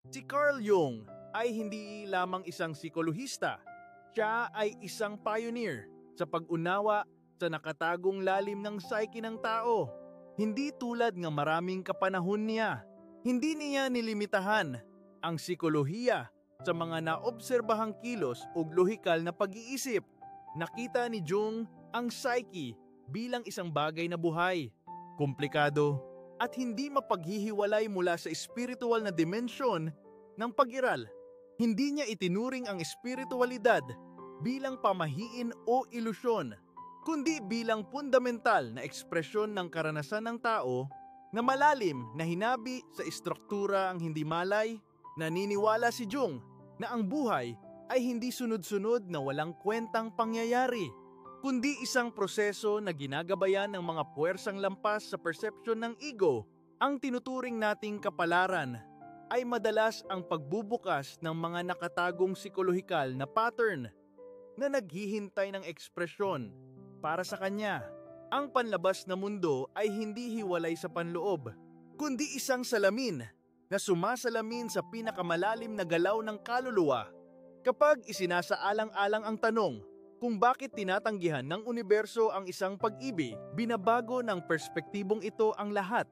Si Carl Jung ay hindi lamang isang psikolohista. Siya ay isang pioneer sa pag-unawa sa nakatagong lalim ng psyche ng tao. Hindi tulad ng maraming kapanahon niya. Hindi niya nilimitahan ang psikolohiya sa mga naobserbahang kilos o lohikal na pag-iisip. Nakita ni Jung ang psyche bilang isang bagay na buhay, komplikado, at hindi mapaghihiwalay mula sa espiritual na dimensyon ng pag-iral. Hindi niya itinuring ang espiritualidad bilang pamahiin o ilusyon, kundi bilang fundamental na ekspresyon ng karanasan ng tao na malalim na hinabi sa istruktura ang hindi malay. Naniniwala si Jung na ang buhay ay hindi sunod-sunod na walang kwentang pangyayari, kundi isang proseso na ginagabayan ng mga puwersang lampas sa perception ng ego. Ang tinuturing nating kapalaran ay madalas ang pagbubukas ng mga nakatagong psikolohikal na pattern na naghihintay ng ekspresyon. Para sa kanya, ang panlabas na mundo ay hindi hiwalay sa panloob, kundi isang salamin na sumasalamin sa pinakamalalim na galaw ng kaluluwa. Kapag isinasaalang-alang ang tanong kung bakit tinatanggihan ng universo ang isang pag-ibig, binabago ng perspektibong ito ang lahat.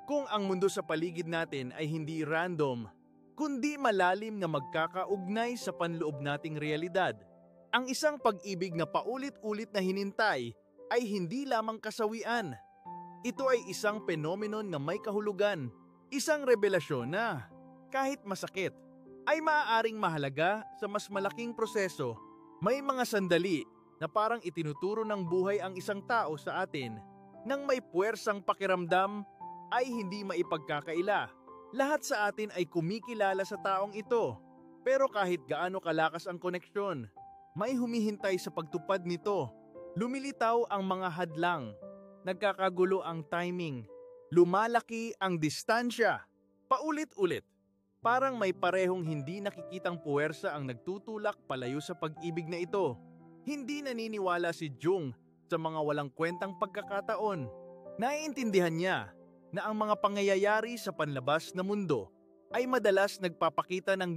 Kung ang mundo sa paligid natin ay hindi random, kundi malalim na magkakaugnay sa panloob nating realidad, ang isang pag-ibig na paulit-ulit na hinintay ay hindi lamang kasawian. Ito ay isang phenomenon na may kahulugan, isang revelasyon na, kahit masakit, ay maaaring mahalaga sa mas malaking proseso. May mga sandali na parang itinuturo ng buhay ang isang tao sa atin nang may puwersang pakiramdam ay hindi maipagkakaila. Lahat sa atin ay kumikilala sa taong ito, pero kahit gaano kalakas ang koneksyon, may humihintay sa pagtupad nito. Lumilitaw ang mga hadlang, nagkakagulo ang timing, lumalaki ang distansya, paulit-ulit. Parang may parehong hindi nakikitang puwersa ang nagtutulak palayo sa pag-ibig na ito. Hindi naniniwala si Jung sa mga walang kwentang pagkakataon. Naiintindihan niya na ang mga pangyayari sa panlabas na mundo ay madalas nagpapakita ng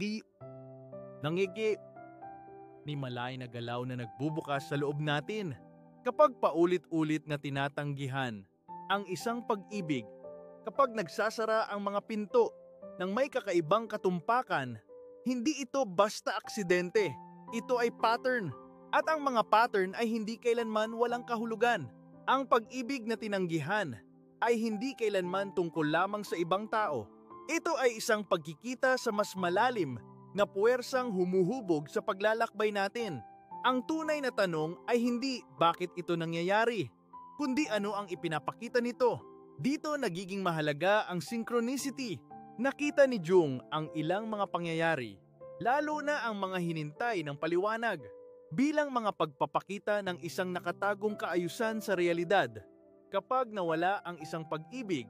ni malay na galaw na nagbubukas sa loob natin. Kapag paulit-ulit na tinatanggihan ang isang pag-ibig, kapag nagsasara ang mga pinto ng may kakaibang katumpakan, hindi ito basta aksidente. Ito ay pattern. At ang mga pattern ay hindi kailanman walang kahulugan. Ang pag-ibig na tinanggihan ay hindi kailanman tungkol lamang sa ibang tao. Ito ay isang pagkikita sa mas malalim na puwersang humuhubog sa paglalakbay natin. Ang tunay na tanong ay hindi bakit ito nangyayari, kundi ano ang ipinapakita nito. Dito nagiging mahalaga ang synchronicity. Nakita ni Jung ang ilang mga pangyayari, lalo na ang mga hinintay ng paliwanag, bilang mga pagpapakita ng isang nakatagong kaayusan sa realidad. Kapag nawala ang isang pag-ibig,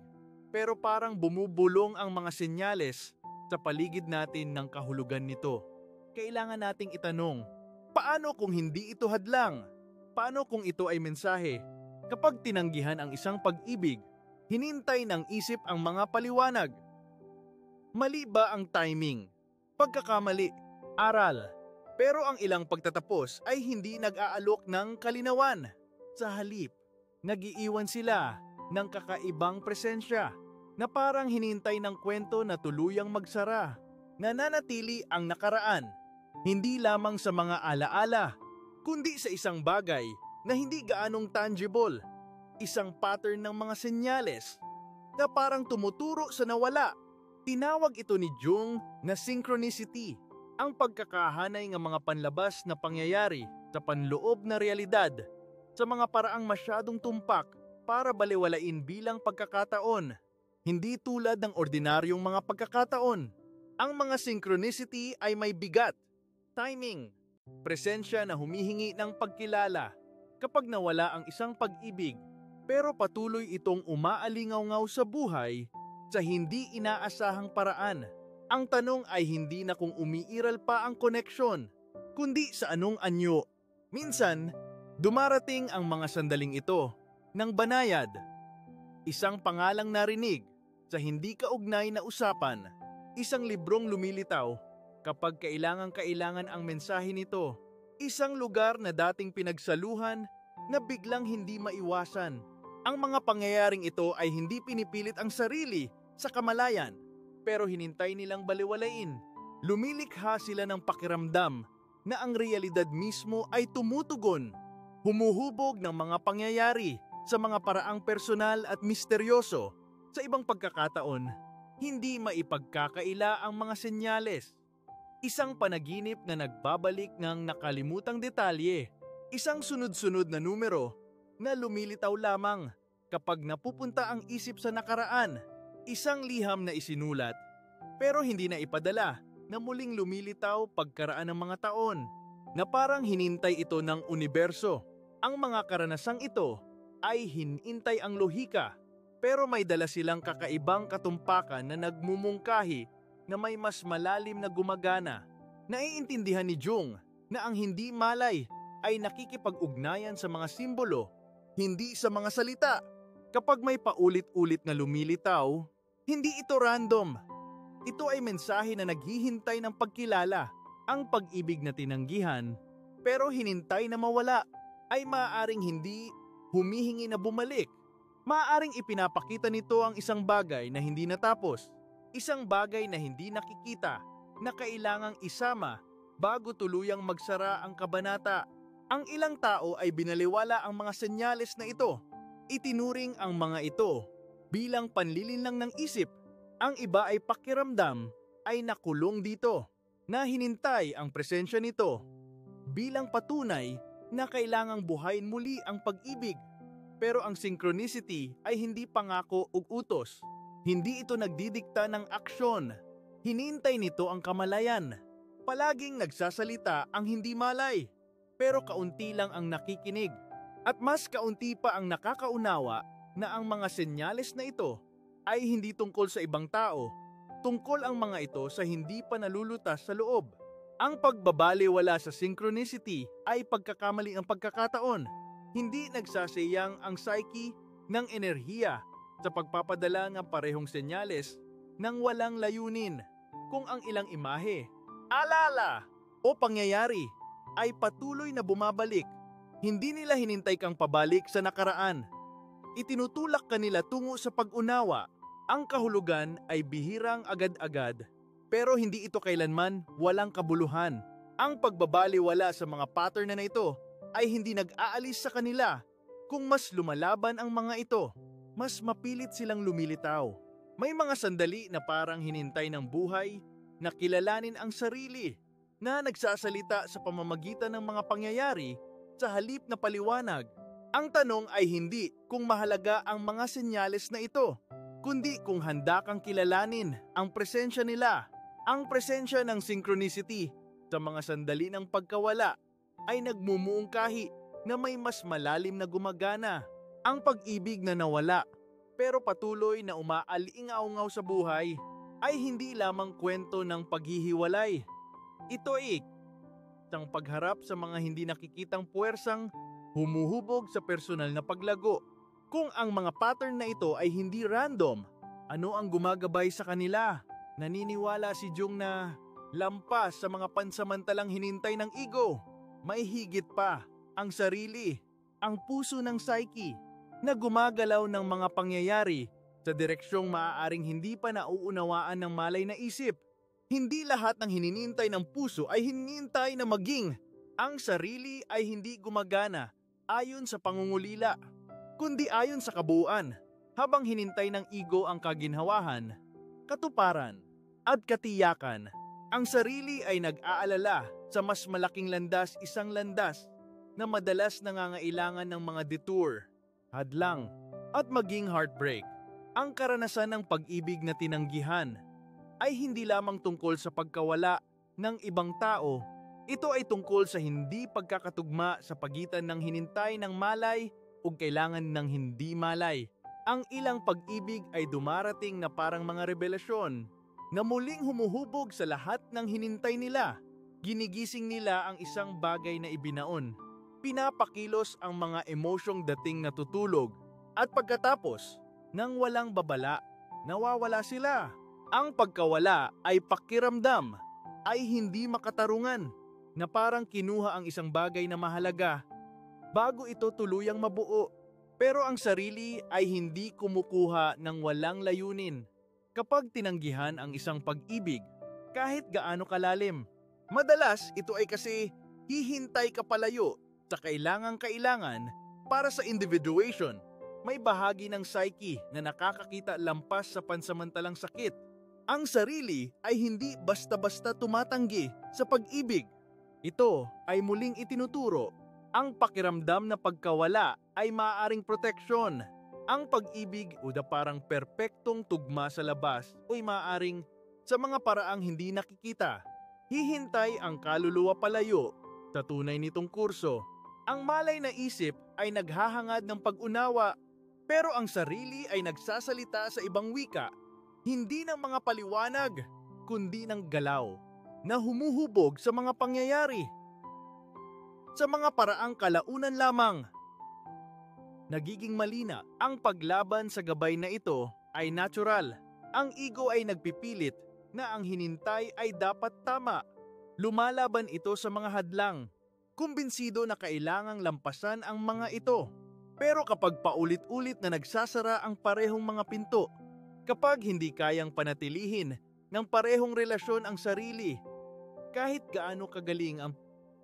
pero parang bumubulong ang mga senyales sa paligid natin ng kahulugan nito. Kailangan nating itanong, paano kung hindi ito hadlang? Paano kung ito ay mensahe? Kapag tinanggihan ang isang pag-ibig, hinintay ng isip ang mga paliwanag. Mali ba ang timing? Pagkakamali, aral. Pero ang ilang pagtatapos ay hindi nag-aalok ng kalinawan. Sa halip, nag-iiwan sila ng kakaibang presensya na parang hinintay ng kwento na tuluyang magsara. Nananatili ang nakaraan, hindi lamang sa mga alaala, kundi sa isang bagay na hindi gaanong tangible, isang pattern ng mga senyales na parang tumuturo sa nawala. Tinawag ito ni Jung na synchronicity, ang pagkakahanay ng mga panlabas na pangyayari sa panloob na realidad sa mga paraang masyadong tumpak para balewalain bilang pagkakataon. Hindi tulad ng ordinaryong mga pagkakataon. Ang mga synchronicity ay may bigat, timing, presensya na humihingi ng pagkilala. Kapag nawala ang isang pag-ibig, pero patuloy itong umaalingaw-ngaw sa buhay sa hindi inaasahang paraan. Ang tanong ay hindi na kung umiiral pa ang koneksyon, kundi sa anong anyo. Minsan, dumarating ang mga sandaling ito ng banayad. Isang pangalang narinig sa hindi kaugnay na usapan, Isang librong lumilitaw kapag kailangan ang mensahe nito. Isang lugar na dating pinagsaluhan na biglang hindi maiwasan. Ang mga pangyayaring ito ay hindi pinipilit ang sarili sa kamalayan, pero hinintay nilang baliwalain. Lumilikha sila ng pakiramdam na ang realidad mismo ay tumutugon, humuhubog ng mga pangyayari sa mga paraang personal at misteryoso. Sa ibang pagkakataon, hindi maipagkakaila ang mga senyales. Isang panaginip na nagbabalik ng nakalimutang detalye. Isang sunod-sunod na numero na lumilitaw lamang kapag napupunta ang isip sa nakaraan. Isang liham na isinulat pero hindi na ipadala na muling lumilitaw pagkaraan ng mga taon, na parang hinintay ito ng universo. Ang mga karanasang ito ay hinintay ang lohika, pero may dala silang kakaibang katumpakan na nagmumungkahi na may mas malalim na gumagana. Naiintindihan ni Jung na ang hindi malay ay nakikipag-ugnayan sa mga simbolo, hindi sa mga salita. Kapag may paulit-ulit na lumilitaw, hindi ito random. Ito ay mensahe na naghihintay ng pagkilala. Ang pag-ibig na tinanggihan pero hinintay na mawala ay maaaring hindi humihingi na bumalik. Maaaring ipinapakita nito ang isang bagay na hindi natapos, isang bagay na hindi nakikita, na kailangang isama bago tuluyang magsara ang kabanata. Ang ilang tao ay binaliwala ang mga senyales na ito. Itinuring ang mga ito bilang panlilinlang ng isip. Ang iba ay pakiramdam ay nakulong dito, na hinintay ang presensya nito bilang patunay na kailangang buhayin muli ang pag-ibig. Pero ang synchronicity ay hindi pangako o utos. Hindi ito nagdidikta ng aksyon. Hinintay nito ang kamalayan. Palaging nagsasalita ang hindi malay, pero kaunti lang ang nakikinig. At mas kaunti pa ang nakakaunawa na ang mga senyales na ito ay hindi tungkol sa ibang tao. Tungkol ang mga ito sa hindi pa nalulutas sa loob. Ang pagbabaliwala sa synchronicity ay pagkakamali ng pagkakataon. Hindi nagsasayang ang psyche ng enerhiya sa pagpapadala ng parehong senyales nang walang layunin. Kung ang ilang imahe, alala o pangyayari ay patuloy na bumabalik, hindi nila hinintay kang pabalik sa nakaraan. Itinutulak kanila tungo sa pag-unawa. Ang kahulugan ay bihirang agad-agad, pero hindi ito kailanman walang kabuluhan. Ang pagbabaliwala sa mga pattern na ito ay hindi nag-aalis sa kanila. Kung mas lumalaban ang mga ito, mas mapilit silang lumilitaw. May mga sandali na parang hinintay ng buhay na kilalanin ang sarili, na nagsasalita sa pamamagitan ng mga pangyayari sa halip na paliwanag. Ang tanong ay hindi kung mahalaga ang mga senyales na ito, kundi kung handa kang kilalanin ang presensya nila. Ang presensya ng synchronicity sa mga sandali ng pagkawala ay nagmumuungkahi na may mas malalim na gumagana. Ang pag-ibig na nawala pero patuloy na umaalingaw sa buhay ay hindi lamang kwento ng paghihiwalay. Ito ay isang pagharap sa mga hindi nakikitang puwersang humuhubog sa personal na paglago. Kung ang mga pattern na ito ay hindi random, ano ang gumagabay sa kanila? Naniniwala si Jung na lampas sa mga pansamantalang hinintay ng ego, may higit pa ang sarili, ang puso ng psyche, na gumagalaw ng mga pangyayari sa direksyong maaaring hindi pa nauunawaan ng malay na isip. Hindi lahat ng hininintay ng puso ay hinintay na maging. Ang sarili ay hindi gumagana ayon sa pangungulila, kundi ayon sa kabuuan. Habang hinintay ng ego ang kaginhawahan, katuparan, at katiyakan, ang sarili ay nag-aalala sa mas malaking landas, isang landas na madalas nangangailangan ng mga detour, hadlang, at maging heartbreak. Ang karanasan ng pag-ibig na tinanggihan ay hindi lamang tungkol sa pagkawala ng ibang tao. Ito ay tungkol sa hindi pagkakatugma sa pagitan ng hinintay ng malay o kailangan ng hindi malay. Ang ilang pag-ibig ay dumarating na parang mga revelasyon na muling humuhubog sa lahat ng hinintay nila. Ginigising nila ang isang bagay na ibinaon. Pinapakilos ang mga emosyong dating natutulog. At pagkatapos, nang walang babala, nawawala sila. Ang pagkawala ay pakiramdam, ay hindi makatarungan, na parang kinuha ang isang bagay na mahalaga bago ito tuluyang mabuo. Pero ang sarili ay hindi kumukuha ng walang layunin. Kapag tinanggihan ang isang pag-ibig, kahit gaano kalalim, madalas ito ay kasi hihintay ka palayo sa kailangan para sa individuation. May bahagi ng psyche na nakakakita lampas sa pansamantalang sakit. Ang sarili ay hindi basta-basta tumatanggi sa pag-ibig. Ito ay muling itinuturo. Ang pakiramdam na pagkawala ay maaaring proteksyon. Ang pag-ibig o parang perpektong tugma sa labas o maaaring sa mga paraang hindi nakikita. Hihintay ang kaluluwa palayo sa tunay nitong kurso. Ang malay na isip ay naghahangad ng pag-unawa, pero ang sarili ay nagsasalita sa ibang wika, hindi ng mga paliwanag, kundi ng galaw na humuhubog sa mga pangyayari, sa mga paraang kalaunan lamang. Nagiging malina ang paglaban sa gabay na ito ay natural. Ang ego ay nagpipilit na ang hinintay ay dapat tama. Lumalaban ito sa mga hadlang, kumbinsido na kailangang lampasan ang mga ito. Pero kapag paulit-ulit na nagsasara ang parehong mga pinto, kapag hindi kayang panatilihin ng parehong relasyon ang sarili, kahit gaano kagaling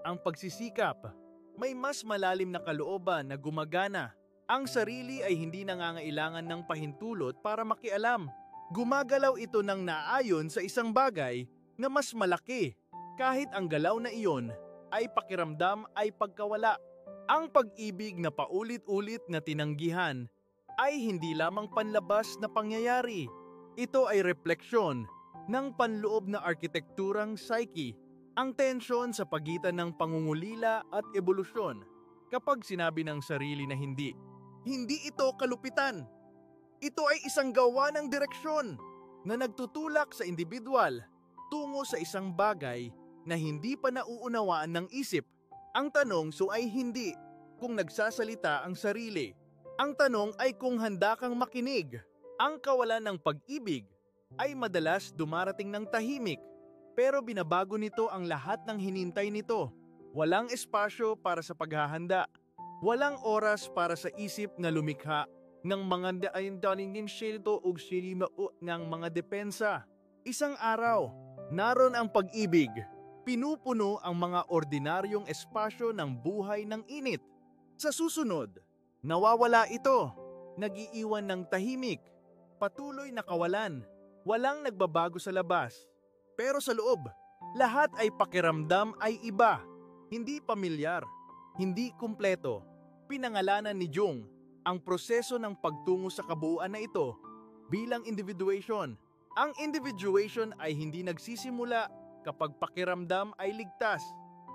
ang pagsisikap, may mas malalim na kalooban na gumagana. Ang sarili ay hindi nangangailangan ng pahintulot para makialam. Gumagalaw ito ng naayon sa isang bagay na mas malaki, kahit ang galaw na iyon ay pakiramdam ay pagkawala. Ang pag-ibig na paulit-ulit na tinanggihan ay hindi lamang panlabas na pangyayari. Ito ay refleksyon ng panloob na arkitekturang psyche. Ang tensyon sa pagitan ng pangungulila at ebolusyon. Kapag sinabi ng sarili na hindi ito kalupitan. Ito ay isang gawa ng direksyon na nagtutulak sa individual tungo sa isang bagay na hindi pa nauunawaan ng isip. Ang tanong ay hindi kung nagsasalita ang sarili. Ang tanong ay kung handa kang makinig. Ang kawalan ng pag-ibig ay madalas dumarating ng tahimik, pero binabago nito ang lahat ng hinintay nito. Walang espasyo para sa paghahanda. Walang oras para sa isip na lumikha ng mga daing silto o sirimao ng mga depensa. Isang araw, naroon ang pag-ibig. Pinupuno ang mga ordinaryong espasyo ng buhay ng init. Sa susunod, nawawala ito. Nag-iiwan ng tahimik. Patuloy na kawalan. Walang nagbabago sa labas. Pero sa loob, lahat ay pakiramdam ay iba. Hindi pamilyar. Hindi kumpleto. Pinangalanan ni Jung ang proseso ng pagtungo sa kabuuan na ito bilang individuation. Ang individuation ay hindi nagsisimula kapag pakiramdam ay ligtas,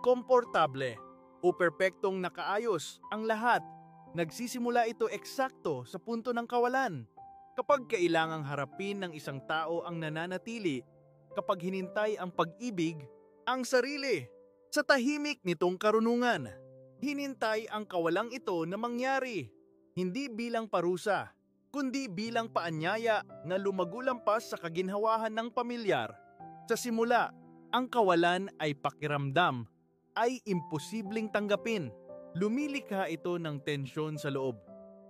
komportable, o perpektong nakaayos ang lahat. Nagsisimula ito eksakto sa punto ng kawalan. Kapag kailangang harapin ng isang tao ang nananatili, kapag hinintay ang pag-ibig, ang sarili, sa tahimik nitong karunungan, hinintay ang kawalang ito na mangyari, hindi bilang parusa, kundi bilang paanyaya na lumagulampas sa kaginhawahan ng pamilyar. Sa simula, ang kawalan ay pakiramdam, ay imposibleng tanggapin. Lumilikha ito ng tensyon sa loob.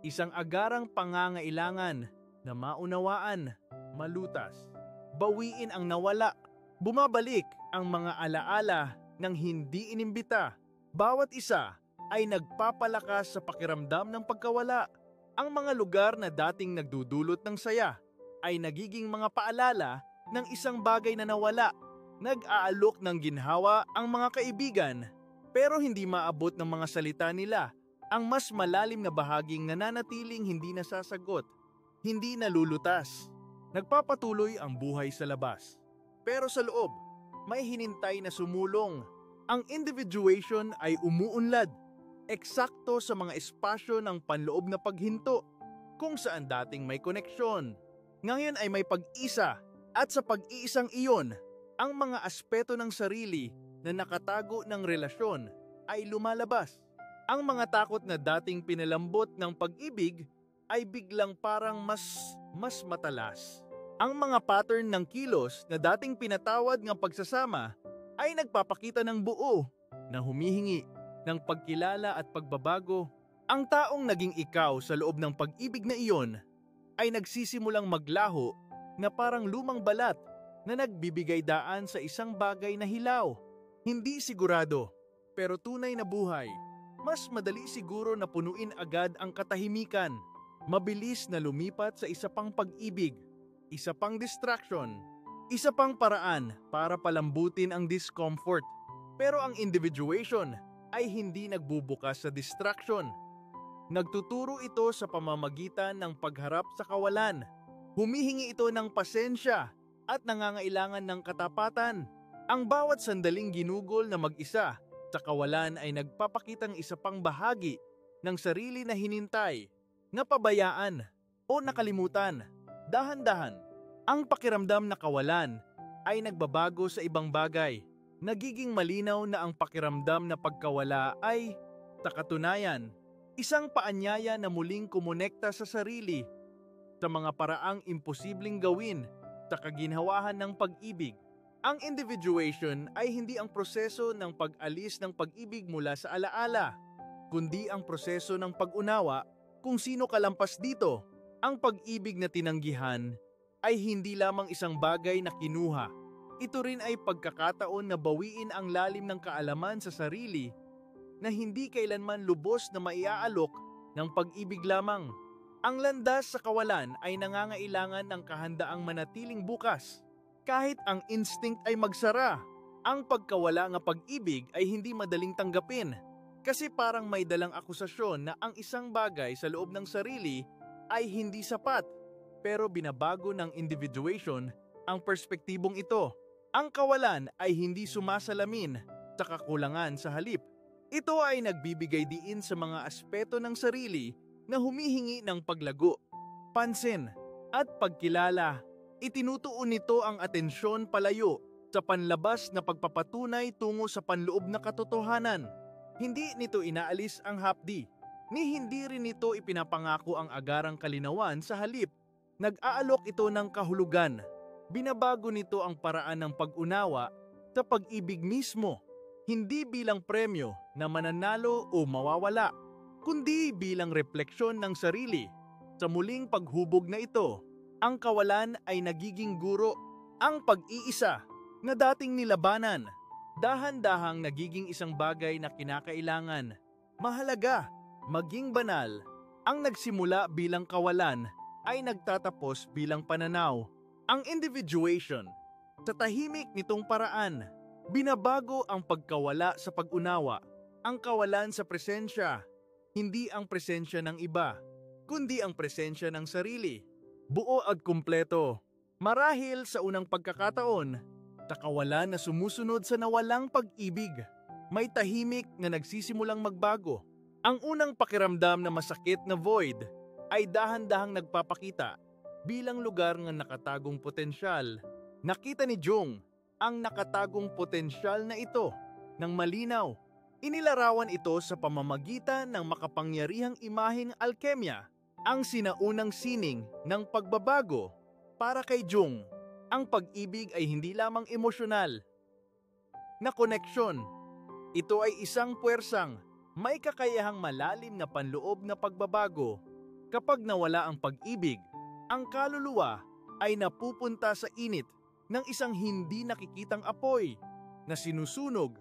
Isang agarang pangangailangan na maunawaan, malutas. Bawiin ang nawala. Bumabalik ang mga alaala ng hindi inimbita. Bawat isa ay nagpapalakas sa pakiramdam ng pagkawala. Ang mga lugar na dating nagdudulot ng saya ay nagiging mga paalala ng isang bagay na nawala. Nag-aalok ng ginhawa ang mga kaibigan, pero hindi maabot ng mga salita nila ang mas malalim na bahaging nananatiling hindi nasasagot, hindi nalulutas. Nagpapatuloy ang buhay sa labas. Pero sa loob, may hinintay na sumulong. Ang individuation ay umuunlad, eksakto sa mga espasyo ng panloob na paghinto, kung saan dating may koneksyon. Ngayon ay may pag-isa, at sa pag-iisang iyon, ang mga aspeto ng sarili na nakatago ng relasyon ay lumalabas. Ang mga takot na dating pinalambot ng pag-ibig ay biglang parang mas matalas. Ang mga pattern ng kilos na dating pinatawad ng pagsasama ay nagpapakita ng buo na humihingi ng pagkilala at pagbabago. Ang taong naging ikaw sa loob ng pag-ibig na iyon ay nagsisimulang maglaho na parang lumang balat na nagbibigay daan sa isang bagay na hilaw. Hindi sigurado, pero tunay na buhay. Mas madali siguro na punuin agad ang katahimikan. Mabilis na lumipat sa isa pang pag-ibig, isa pang distraction, isa pang paraan para palambutin ang discomfort. Pero ang individuation ay hindi nagbubukas sa distraction. Nagtuturo ito sa pamamagitan ng pagharap sa kawalan. Humihingi ito ng pasensya at nangangailangan ng katapatan. Ang bawat sandaling ginugol na mag-isa sa kawalan ay nagpapakitang isa pang bahagi ng sarili na hinintay, napabayaan o nakalimutan. Dahan-dahan, ang pakiramdam na kawalan ay nagbabago sa ibang bagay. Nagiging malinaw na ang pakiramdam na pagkawala ay, sa katunayan, isang paanyaya na muling kumonekta sa sarili, sa mga paraang imposibleng gawin sa kaginhawahan ng pag-ibig. Ang individuation ay hindi ang proseso ng pag-alis ng pag-ibig mula sa alaala, kundi ang proseso ng pag-unawa kung sino kalampas dito. Ang pag-ibig na tinanggihan ay hindi lamang isang bagay na kinuha. Ito rin ay pagkakataon na bawiin ang lalim ng kaalaman sa sarili na hindi kailanman lubos na maiaalok ng pag-ibig lamang. Ang landas sa kawalan ay nangangailangan ng kahandaang manatiling bukas. Kahit ang instinct ay magsara, ang pagkawala ng pag-ibig ay hindi madaling tanggapin. Kasi parang may dalang akusasyon na ang isang bagay sa loob ng sarili ay hindi sapat. Pero binabago ng individuation ang perspektibong ito. Ang kawalan ay hindi sumasalamin sa kakulangan sa halip. Ito ay nagbibigay diin sa mga aspeto ng sarili na humihingi ng paglago, pansin at pagkilala. Itinutuon nito ang atensyon palayo sa panlabas na pagpapatunay tungo sa panloob na katotohanan. Hindi nito inaalis ang hapdi, ni hindi rin nito ipinapangako ang agarang kalinawan sa halip. Nag-aalok ito ng kahulugan. Binabago nito ang paraan ng pag-unawa sa pag-ibig mismo, hindi bilang premyo na mananalo o mawawala, kundi bilang refleksyon ng sarili. Sa muling paghubog na ito, ang kawalan ay nagiging guro. Ang pag-iisa na dating nilabanan, dahan-dahang nagiging isang bagay na kinakailangan. Mahalaga, maging banal. Ang nagsimula bilang kawalan ay nagtatapos bilang pananaw. Ang individuation, sa tahimik nitong paraan, binabago ang pagkawala sa pag-unawa. Ang kawalan sa presensya, hindi ang presensya ng iba, kundi ang presensya ng sarili. Buo at kumpleto. Marahil sa unang pagkakataon, sa kawalan na sumusunod sa nawalang pag-ibig, may tahimik na nagsisimulang magbago. Ang unang pakiramdam na masakit na void ay dahan-dahang nagpapakita bilang lugar ng nakatagong potensyal. Nakita ni Jung ang nakatagong potensyal na ito ng malinaw. Inilarawan ito sa pamamagitan ng makapangyarihang imaheng alkemya, ang sinaunang sining ng pagbabago. Para kay Jung, ang pag-ibig ay hindi lamang emosyonal na koneksyon. Ito ay isang puwersang may kakayahang malalim na panloob na pagbabago. Kapag nawala ang pag-ibig, ang kaluluwa ay napupunta sa init ng isang hindi nakikitang apoy na sinusunog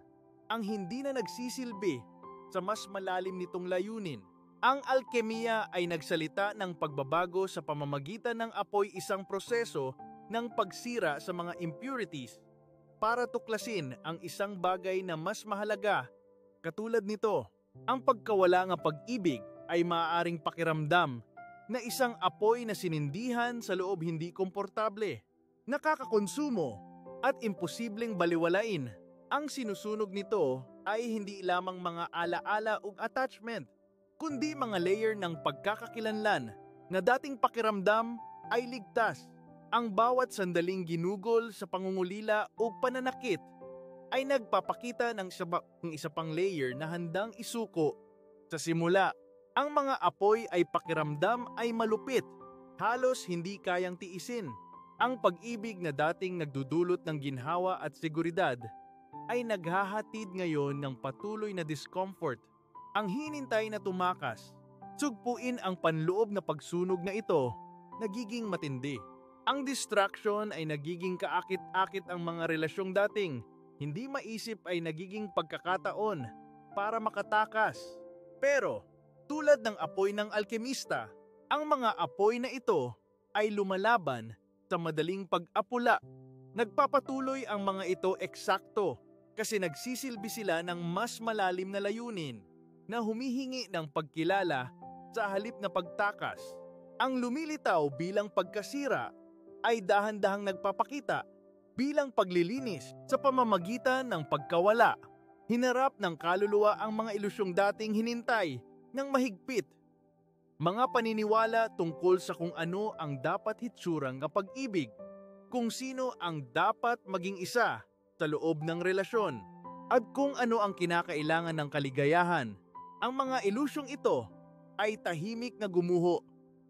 ang hindi na nagsisilbi sa mas malalim nitong layunin. Ang alkemiya ay nagsalita ng pagbabago sa pamamagitan ng apoy, isang proseso ng pagsira sa mga impurities para tuklasin ang isang bagay na mas mahalaga. Katulad nito, ang pagkawala ng pag-ibig ay maaaring pakiramdam na isang apoy na sinindihan sa loob, hindi komportable, nakakakonsumo at imposibleng baliwalain. Ang sinusunog nito ay hindi lamang mga alaala o attachment, kundi mga layer ng pagkakakilanlan na dating pakiramdam ay ligtas. Ang bawat sandaling ginugol sa pangungulila o pananakit ay nagpapakita ng isa pang layer na handang isuko. Sa simula, ang mga apoy ay pakiramdam ay malupit, halos hindi kayang tiisin. Ang pag-ibig na dating nagdudulot ng ginhawa at seguridad ay naghahatid ngayon ng patuloy na discomfort. Ang hinintay na tumakas, sugpuin ang panloob na pagsunog na ito, nagiging matindi. Ang distraction ay nagiging kaakit-akit ang mga relasyong dating hindi maisip ay nagiging pagkakataon para makatakas. Pero tulad ng apoy ng alkemista, ang mga apoy na ito ay lumalaban sa madaling pag-apula. Nagpapatuloy ang mga ito eksakto kasi nagsisilbi sila ng mas malalim na layunin na humihingi ng pagkilala sa halip na pagtakas. Ang lumilitaw bilang pagkasira ay dahan-dahang nagpapakita bilang paglilinis sa pamamagitan ng pagkawala. Hinarap ng kaluluwa ang mga ilusyong dating hinintay ng mahigpit. Mga paniniwala tungkol sa kung ano ang dapat hitsurang ng pag-ibig, kung sino ang dapat maging isa sa loob ng relasyon, at kung ano ang kinakailangan ng kaligayahan. Ang mga ilusyong ito ay tahimik na gumuho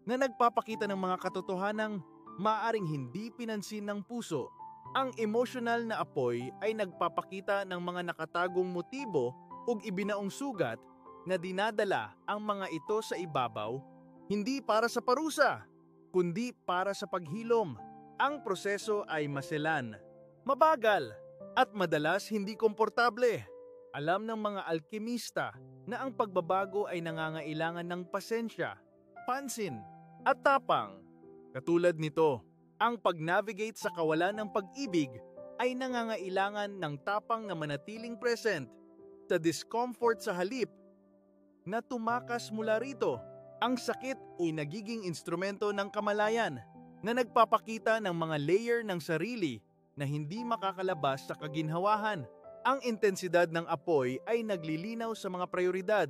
na nagpapakita ng mga katotohanang maaring hindi pinansin ng puso. Ang emosyonal na apoy ay nagpapakita ng mga nakatagong motibo ug ibinaong sugat na dinadala ang mga ito sa ibabaw, hindi para sa parusa, kundi para sa paghilom. Ang proseso ay maselan, mabagal, at madalas hindi komportable. Alam ng mga alkemista na ang pagbabago ay nangangailangan ng pasensya, pansin, at tapang. Katulad nito, ang pag-navigate sa kawalan ng pag-ibig ay nangangailangan ng tapang na manatiling present sa discomfort sa halip na tumakas mula rito. Ang sakit ay nagiging instrumento ng kamalayan na nagpapakita ng mga layer ng sarili na hindi makakalabas sa kaginhawahan. Ang intensidad ng apoy ay naglilinaw sa mga prioridad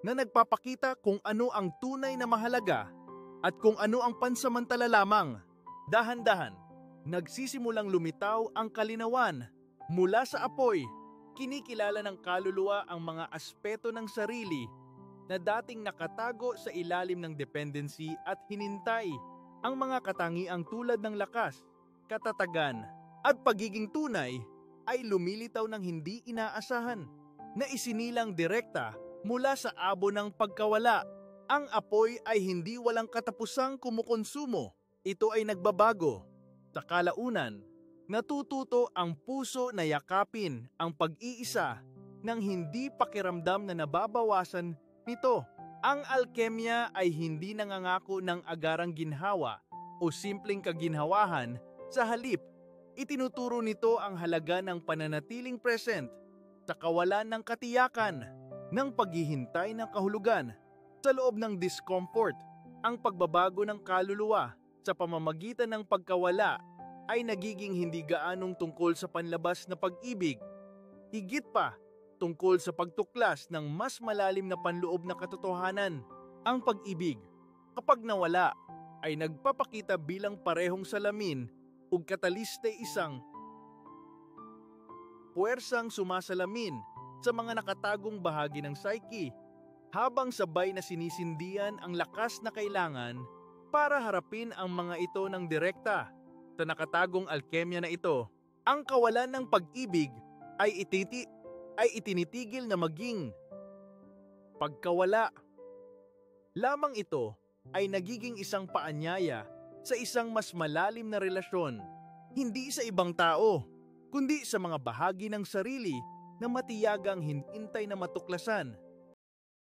na nagpapakita kung ano ang tunay na mahalaga at kung ano ang pansamantala lamang. Dahan-dahan, nagsisimulang lumitaw ang kalinawan mula sa apoy. Kinikilala ng kaluluwa ang mga aspeto ng sarili na dating nakatago sa ilalim ng dependency at hinintay. Ang mga katangiang tulad ng lakas, katatagan, at pagiging tunay ay lumilitaw ng hindi inaasahan na isinilang direkta mula sa abo ng pagkawala. Ang apoy ay hindi walang katapusang kumukonsumo. Ito ay nagbabago. Sa kalaunan, natututo ang puso na yakapin ang pag-iisa nang hindi pakiramdam na nababawasan nito. Ang alkemya ay hindi nangangako ng agarang ginhawa o simpleng kaginhawahan. Sa halip, itinuturo nito ang halaga ng pananatiling present sa kawalan ng katiyakan, ng paghihintay ng kahulugan sa loob ng discomfort. Ang pagbabago ng kaluluwa sa pamamagitan ng pagkawala ay nagiging hindi gaanong tungkol sa panlabas na pag-ibig. Higit pa, tungkol sa pagtuklas ng mas malalim na panloob na katotohanan. Ang pag-ibig, kapag nawala, ay nagpapakita bilang parehong salamin ug kataliste isang puwersang sumasalamin sa mga nakatagong bahagi ng psyche, habang sabay na sinisindihan ang lakas na kailangan para harapin ang mga ito ng direkta. Sa nakatagong alkemya na ito, ang kawalan ng pag-ibig ay itinitigil na maging pagkawala. Lamang ito ay nagiging isang paanyaya sa isang mas malalim na relasyon, hindi sa ibang tao, kundi sa mga bahagi ng sarili na matiyagang hinintay na matuklasan.